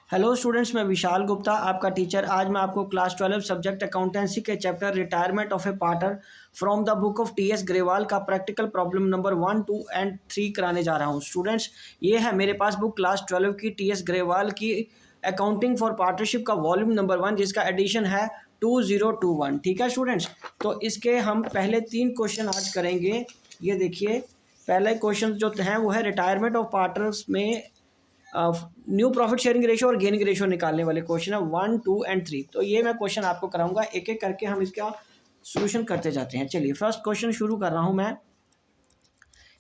Hello students, मैं विशाल गुप्ता आपका teacher. आज मैं आपको क्लास 12 सब्जेक्ट अकाउंटेंसी के chapter retirement of A partner from the book of T S Grewal का प्रैक्टिकल प्रॉब्लम नंबर 1, 2 एंड 3 कराने जा रहा हूं। स्टूडेंट्स, ये है मेरे पास बुक क्लास 12 की टी एस ग्रेवाल की अकाउंटिंग फॉर पार्टनरशिप का वॉल्यूम नंबर 1, जिसका एडिशन है 2021। ठीक है स्टूडेंट्स, तो इसके हम पहले 3 क्वेश्चन आज करेंगे। ये देखिए, पहले क्वेश्चन जो हैं वो है रिटायरमेंट ऑफ पार्टनर्स में न्यू प्रॉफिट शेयरिंग रेशो और गेनिंग रेशो निकालने वाले क्वेश्चन है 1, 2 एंड 3। तो ये मैं क्वेश्चन आपको कराऊंगा, एक एक करके हम इसका सॉल्यूशन करते जाते हैं। चलिए फर्स्ट क्वेश्चन शुरू कर रहा हूं मैं।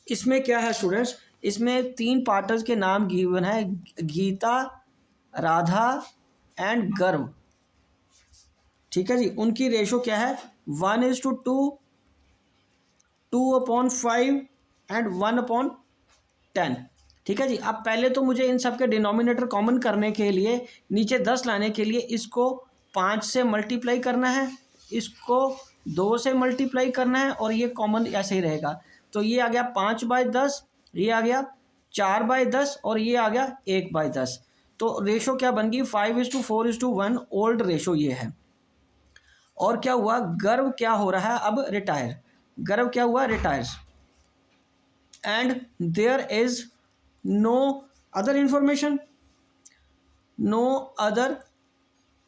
इसमें क्या है स्टूडेंट्स, इसमें 3 पार्टनर्स के नाम गिवन है, गीता, राधा एंड गर्व। ठीक है जी, उनकी रेशो क्या है 1:2, 2/5 एंड 1/10। ठीक है जी। अब पहले तो मुझे इन सब के डिनोमिनेटर कॉमन करने के लिए, नीचे 10 लाने के लिए इसको 5 से मल्टीप्लाई करना है, इसको 2 से मल्टीप्लाई करना है, और ये कॉमन ऐसे ही रहेगा। तो ये आ गया 5/10, ये आ गया 4/10 और ये आ गया 1/10। तो रेशो क्या बन गई 5:4:1 ओल्ड रेशो ये है। और क्या हुआ, गर्व क्या हो रहा है अब, रिटायर। गर्व क्या हुआ, retires. And there is no other information, no other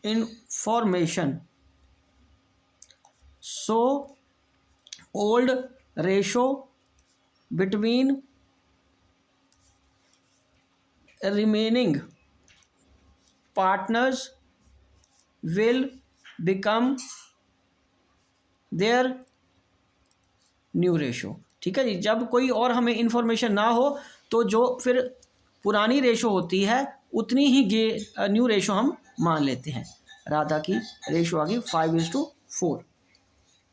information, so old ratio between remaining partners will become their new ratio। ठीक है जी, जब कोई और हमें इंफॉर्मेशन ना हो तो जो फिर पुरानी रेशो होती है उतनी ही न्यू रेशो हम मान लेते हैं। राधा की रेशो आ गई 5:4।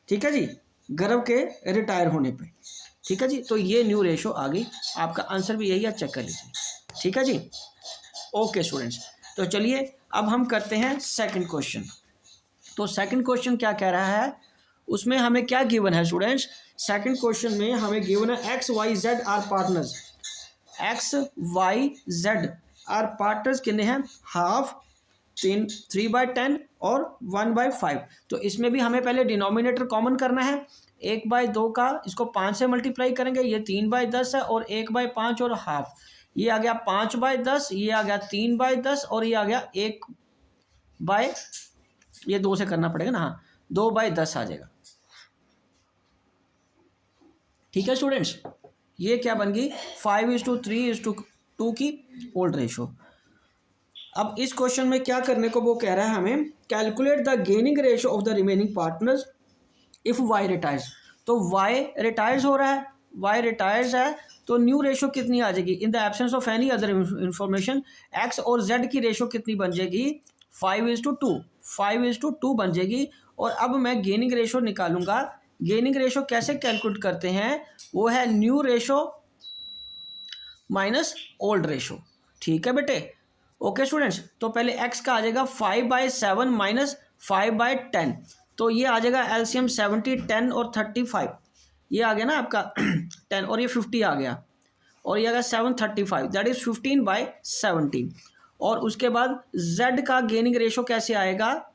ठीक है जी, गर्व के रिटायर होने पे। ठीक है जी, तो ये न्यू रेशो आ गई। आपका आंसर भी यही है, चेक कर लीजिए। ठीक है जी, ओके स्टूडेंट्स। तो चलिए अब हम करते हैं सेकंड क्वेश्चन। तो सेकंड क्वेश्चन क्या कह रहा है, उसमें हमें क्या गिवन है स्टूडेंट्स। सेकंड क्वेश्चन में हमें गिवन है X Y Z are partners. X Y Z are partners कितने हैं, हाफ, 3/10 और 1/5। तो इसमें भी हमें पहले डिनोमिनेटर कॉमन करना है। 1/2 का इसको 5 से मल्टीप्लाई करेंगे, ये 3/10 है, और 1/5 और हाफ, ये आ गया 5/10, ये आ गया 3/10 और ये आ गया ये 2 से करना पड़ेगा ना, हाँ 2/10 आ जाएगा। ठीक है स्टूडेंट्स, ये क्या बन गई 5:3:2 की ओल्ड रेशो। अब इस क्वेश्चन में क्या करने को वो कह रहा है हमें, calculate the gaining ratio of the remaining partners if Y retires. तो वाई रिटायर्स हो रहा है, वाई रिटायर्स है, तो न्यू रेशो कितनी आ जाएगी, in the absence of any other information x और जेड की रेशो कितनी बन जाएगी 5:2 बन जाएगी। और अब मैं गेनिंग रेशो निकालूंगा। गेनिंग रेशो कैसे कैलकुलेट करते हैं, वो है new ratio minus old ratio. ठीक है बेटे, ओके स्टूडेंट्स। तो पहले x का आ जाएगा 5/7 माइनस 5/10। तो ये आ जाएगा एलसीएम 70, 10 और 35। ये आ गया ना आपका 10 और ये 50 आ गया, और ये आ गया 735, दैट इज 15/17। और उसके बाद z का गेनिंग रेशो कैसे आएगा,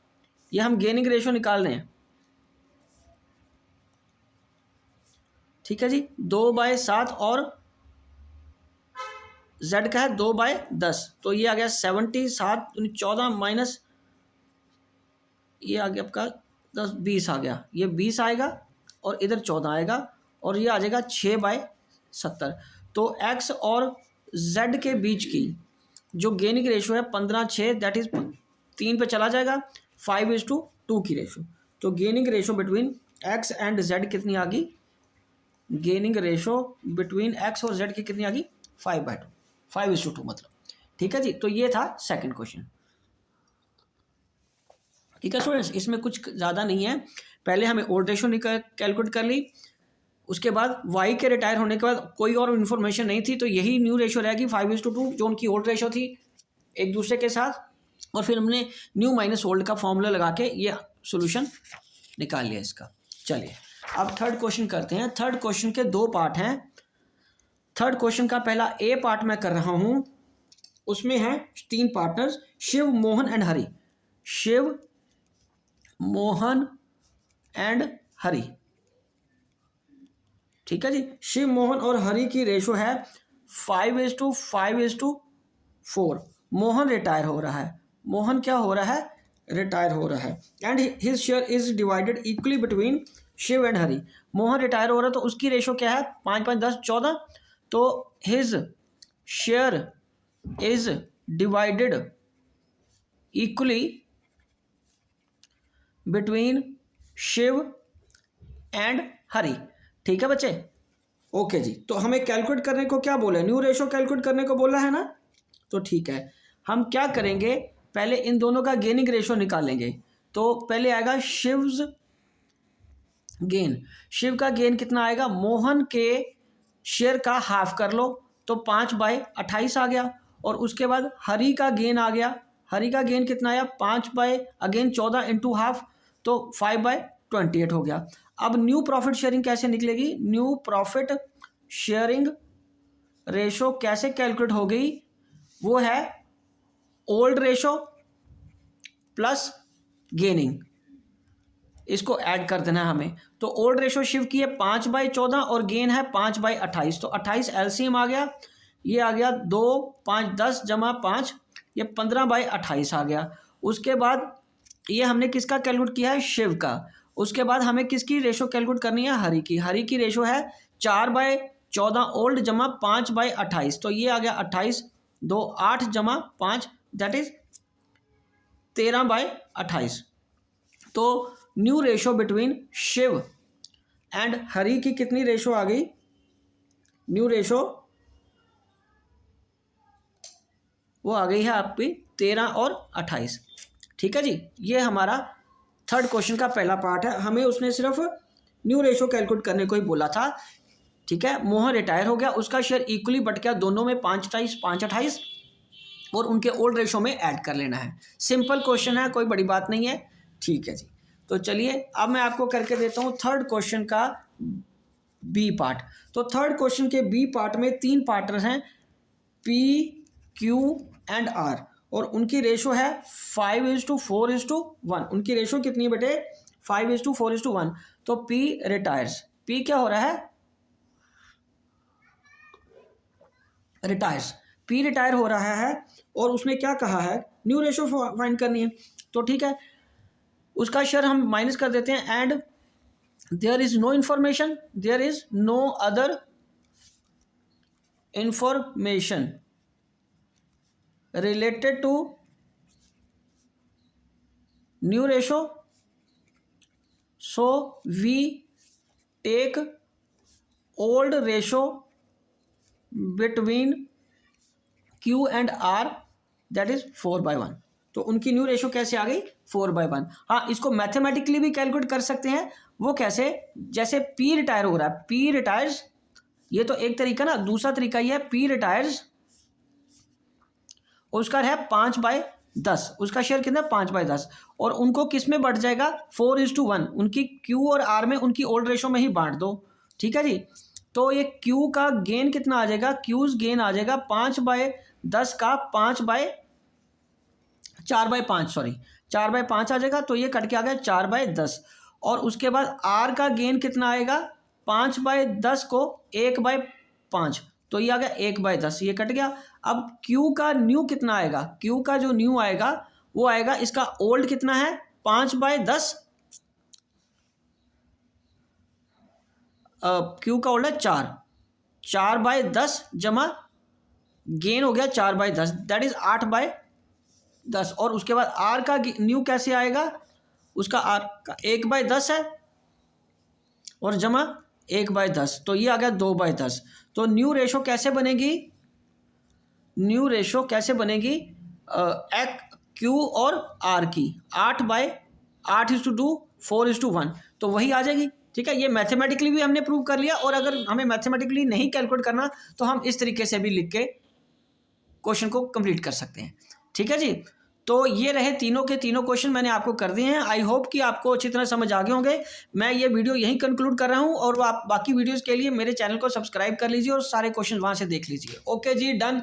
ये हम गेनिंग रेशो निकाल रहे हैं। ठीक है जी, 2/7 और z का है 2/10, तो ये आ गया 77, 14 माइनस ये आ गया आपका 10, 20 आ गया, ये 20 आएगा और इधर 14 आएगा, और ये आ जाएगा 6/70। तो x और z के बीच की जो गेनिंग रेशो है 15/6, दैट इज 3 पे चला जाएगा, 5:2 की रेशो। तो gaining ratio between x and z कितनी आ गई, गेनिंग रेशो बिटवीन x और z की कितनी आ गई 5/2 मतलब। ठीक है जी, तो ये था सेकंड क्वेश्चन। ठीक है स्टूडेंट्स, इसमें कुछ ज़्यादा नहीं है। पहले हमें ओल्ड रेशो कैलकुलेट कर ली, उसके बाद y के रिटायर होने के बाद कोई और इन्फॉर्मेशन नहीं थी, तो यही न्यू रेशो रहेगी 5:2 जो उनकी ओल्ड रेशो थी एक दूसरे के साथ। और फिर हमने न्यू माइनस ओल्ड का फॉर्मूला लगा के ये सोल्यूशन निकाल लिया इसका। चलिए अब थर्ड क्वेश्चन करते हैं। थर्ड क्वेश्चन के 2 पार्ट हैं। थर्ड क्वेश्चन का पहला ए पार्ट मैं कर रहा हूँ, उसमें हैं 3 partners, Shiv, Mohan and Hari. Shiv, Mohan and Hari, ठीक है जी। शिव, मोहन और हरि की रेशो है 5:5:4। मोहन रिटायर हो रहा है, मोहन क्या हो रहा है, रिटायर हो रहा है। And his share is divided equally between Shiv and Hari. Mohan retire हो रहा है तो उसकी रेशो क्या है, 5 5 10 14। तो his share is divided equally between Shiv and Hari, ठीक है बच्चे। ओके जी, तो हमें कैलकुलेट करने को क्या बोला है, न्यू रेशो कैलकुलेट करने को बोला है ना। तो ठीक है, हम क्या करेंगे, पहले इन दोनों का गेनिंग रेशो निकालेंगे। तो पहले आएगा शिव्स गेन। शिव का गेन कितना आएगा, मोहन के शेयर का हाफ कर लो तो 5/28 आ गया। और उसके बाद हरि का गेन आ गया, हरि का गेन कितना आया, 5/14 इंटू हाफ, तो 5/28 हो गया। अब न्यू प्रॉफिट शेयरिंग कैसे निकलेगी, न्यू प्रॉफिट शेयरिंग रेशो कैसे कैलकुलेट हो गई, वो है ओल्ड रेशो प्लस गेनिंग, इसको ऐड कर देना है हमें। तो ओल्ड रेशो शिव की है 5/14 और गेन है 5/28, तो 28 एलसीएम आ गया, ये आ गया 2 5 10 जमा 5, ये 15/28 आ गया। उसके बाद ये हमने किसका कैलकुलेट किया है, शिव का। उसके बाद हमें किसकी रेशो कैलकुलेट करनी है, हरि की। हरि की रेशो है 4/14 ओल्ड जमा 5/28, तो ये आ गया 28, 2 8 जमा 5 दैट इज 13/28। तो new ratio between Shiv and Hari की कितनी रेशो आ गई, न्यू रेशो वो आ गई है आपकी 13 और 28, ठीक है जी। ये हमारा थर्ड क्वेश्चन का पहला पार्ट है, हमें उसने सिर्फ न्यू रेशो कैलकुलेट करने को ही बोला था, ठीक है। मोहन रिटायर हो गया, उसका शेयर इक्वली बट गया दोनों में 5/28 5/28, और उनके ओल्ड रेशो में ऐड कर लेना है। सिंपल क्वेश्चन है, कोई बड़ी बात नहीं है, ठीक है जी। तो चलिए अब मैं आपको करके देता हूँ थर्ड क्वेश्चन का बी पार्ट। तो थर्ड क्वेश्चन के बी पार्ट में 3 पार्टनर हैं, पी, क्यू एंड आर, और उनकी रेशो है 5:4:1। उनकी रेशो कितनी है बेटे, 5:4:1। तो पी रिटायर्स, पी क्या हो रहा है, रिटायर्स, पी रिटायर हो रहा है, और उसने क्या कहा है, न्यू रेशो फाइंड करनी है। तो ठीक है, उसका शेयर हम माइनस कर देते हैं। And there is no information, there is no other information related to new ratio, so we take old ratio between Q and R, that is 4/1। तो उनकी न्यू रेशो कैसे आ गई, 4/1। हाँ, इसको मैथमेटिकली भी कैलकुलेट कर सकते हैं। वो कैसे, जैसे P रिटायर हो रहा है, P रिटायर्स, ये तो एक तरीका ना, दूसरा तरीका ये है P रिटायर्स, उसका है 5/10, उसका शेयर कितना 5/10, और उनको किस में बढ़ जाएगा, 4:1। उनकी क्यू और आर में उनकी ओल्ड रेशो में ही बांट दो, ठीक है जी। तो ये क्यू का गेन कितना आ जाएगा, क्यूज गेन आ जाएगा 5/10 का 4/5 सॉरी 4/5 आ जाएगा, तो ये कट के आ गया 4/10। और उसके बाद आर का गेन कितना आएगा, 5/10 को 1/5, तो ये आ गया 1/10, ये कट गया। अब Q का न्यू कितना आएगा, Q का जो न्यू आएगा वो आएगा, इसका ओल्ड कितना है 5/10, Q का ओल्ड है 4/10 जमा गेन हो गया 4/10, दैट इज 8/10। और उसके बाद R का न्यू कैसे आएगा, उसका R का 1/10 है और जमा 1/10, तो ये आ गया 2/10। तो न्यू रेशो कैसे बनेगी, न्यू रेशो कैसे बनेगी, Q और R की 8/8:2 4:1, तो वही आ जाएगी, ठीक है। ये मैथमेटिकली भी हमने प्रूव कर लिया, और अगर हमें मैथमेटिकली नहीं कैलकुलेट करना तो हम इस तरीके से भी लिख के क्वेश्चन को कंप्लीट कर सकते हैं, ठीक है जी। तो ये रहे तीनों के तीनों क्वेश्चन मैंने आपको कर दिए हैं। आई होप कि आपको अच्छी तरह समझ आ गए होंगे। मैं ये वीडियो यहीं कंक्लूड कर रहा हूँ, और आप बाकी वीडियोस के लिए मेरे चैनल को सब्सक्राइब कर लीजिए और सारे क्वेश्चन वहाँ से देख लीजिए। ओके जी, डन।